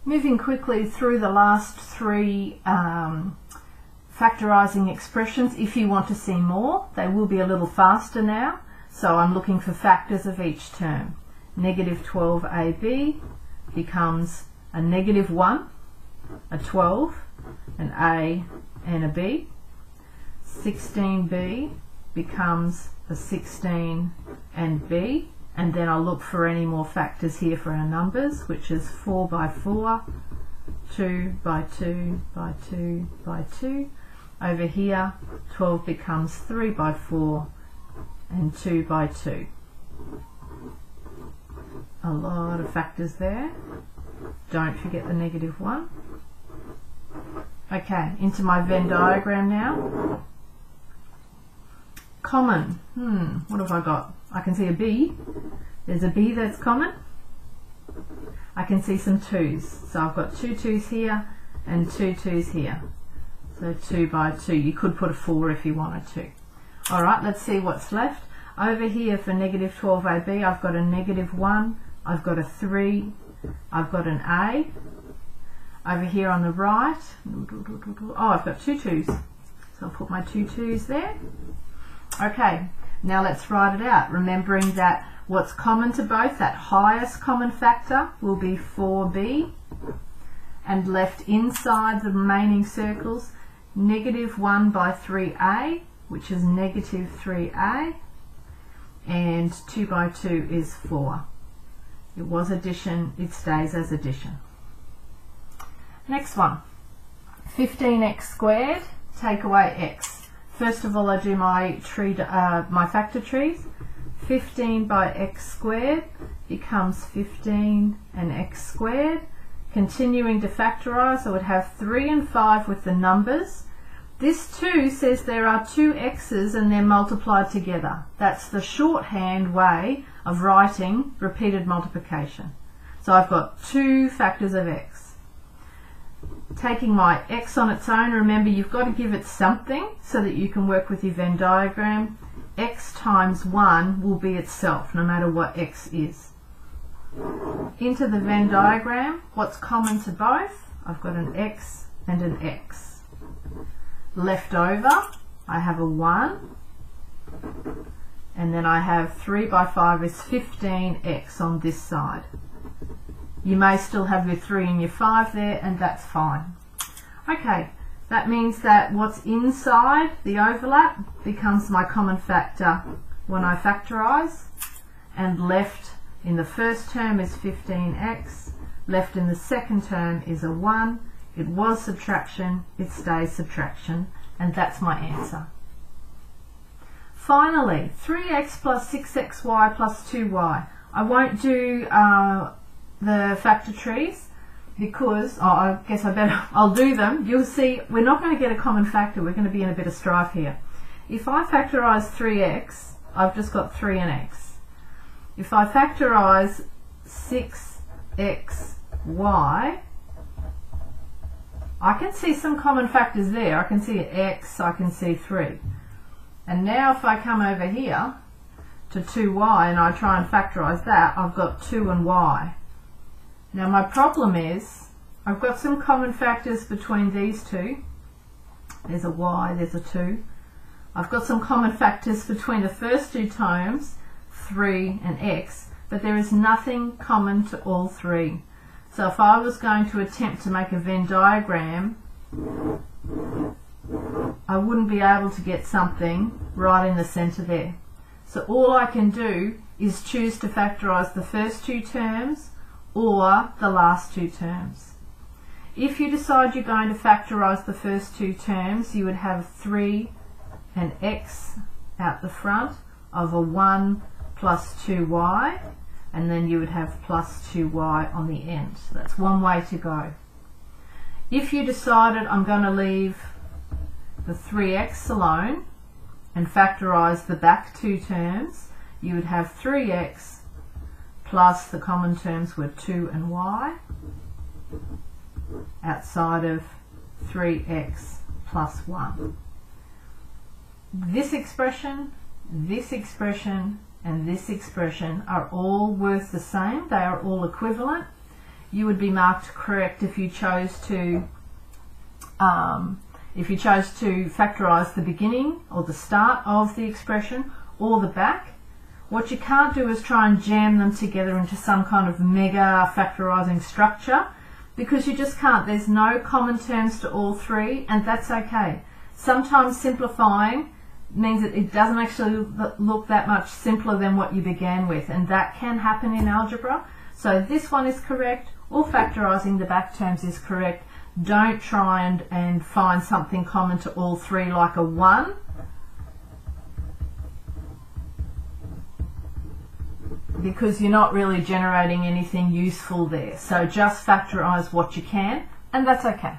Moving quickly through the last three factorising expressions. If you want to see more, they will be a little faster now. So I'm looking for factors of each term. Negative 12ab becomes a negative 1, a 12, an a and a b. 16b becomes a 16 and b. And then I'll look for any more factors here for our numbers, which is 4 by 4, 2 by 2 by 2 by 2. Over here, 12 becomes 3 by 4 and 2 by 2. A lot of factors there. Don't forget the negative 1. Okay, into my Venn diagram now. Common. What have I got? I can see a B. There's a B that's common. I can see some 2's. So I've got 2 2's here and 2 2's here. So 2 by 2. You could put a 4 if you wanted to. Alright, let's see what's left. Over here for negative 12ab, I've got a negative 1. I've got a 3. I've got an A. Over here on the right, oh, I've got 2 2's. So I'll put my 2 2's there. Okay, now let's write it out, remembering that what's common to both, that highest common factor, will be 4b, and left inside the remaining circles, negative 1 by 3a, which is negative 3a, and 2 by 2 is 4. It was addition, it stays as addition. Next one, 15x squared, take away x. First of all, I do my my factor trees. 15 by x squared becomes 15 and x squared. Continuing to factorise, I would have 3 and 5 with the numbers. This 2 says there are 2 x's and they're multiplied together. That's the shorthand way of writing repeated multiplication. So I've got 2 factors of x. Taking my x on its own, remember you've got to give it something so that you can work with your Venn diagram. X times 1 will be itself, no matter what x is. Into the Venn diagram, what's common to both? I've got an x and an x. Left over, I have a 1, and then I have 3 by 5 is 15x on this side. You may still have your 3 and your 5 there, and that's fine. Okay, that means that what's inside the overlap becomes my common factor when I factorise, and left in the first term is 15x, left in the second term is a 1. It was subtraction, it stays subtraction, and that's my answer. Finally, 3x plus 6xy plus 2y. I won't do the factor trees because I guess I'll do them. You'll see we're not going to get a common factor. We're going to be in a bit of strife here. If I factorise 3x, I've just got 3 and x. If I factorise 6xy, I can see some common factors there. I can see x, I can see 3. And now if I come over here to 2y and I try and factorise that, I've got 2 and y. Now my problem is, I've got some common factors between these two. There's a y, there's a 2. I've got some common factors between the first 2 terms, 3 and x, but there is nothing common to all 3. So if I was going to attempt to make a Venn diagram, I wouldn't be able to get something right in the center there. So all I can do is choose to factorise the first 2 terms or the last 2 terms. If you decide you're going to factorise the first 2 terms, you would have 3 and x out the front of a 1 plus 2y, and then you would have plus 2y on the end. So that's one way to go. If you decided I'm going to leave the 3x alone and factorise the back 2 terms, you would have 3x plus the common terms were 2 and y outside of 3x plus 1. This expression, and this expression are all worth the same. They are all equivalent. you would be marked correct if you chose to factorise the beginning or the start of the expression or the back. What you can't do is try and jam them together into some kind of mega factorising structure, because you just can't. There's no common terms to all three, and that's okay. Sometimes simplifying means that it doesn't actually look that much simpler than what you began with, and that can happen in algebra. So this one is correct, or factorising the back terms is correct. Don't try and find something common to all three like a 1. Because you're not really generating anything useful there. So just factorise what you can, and that's okay.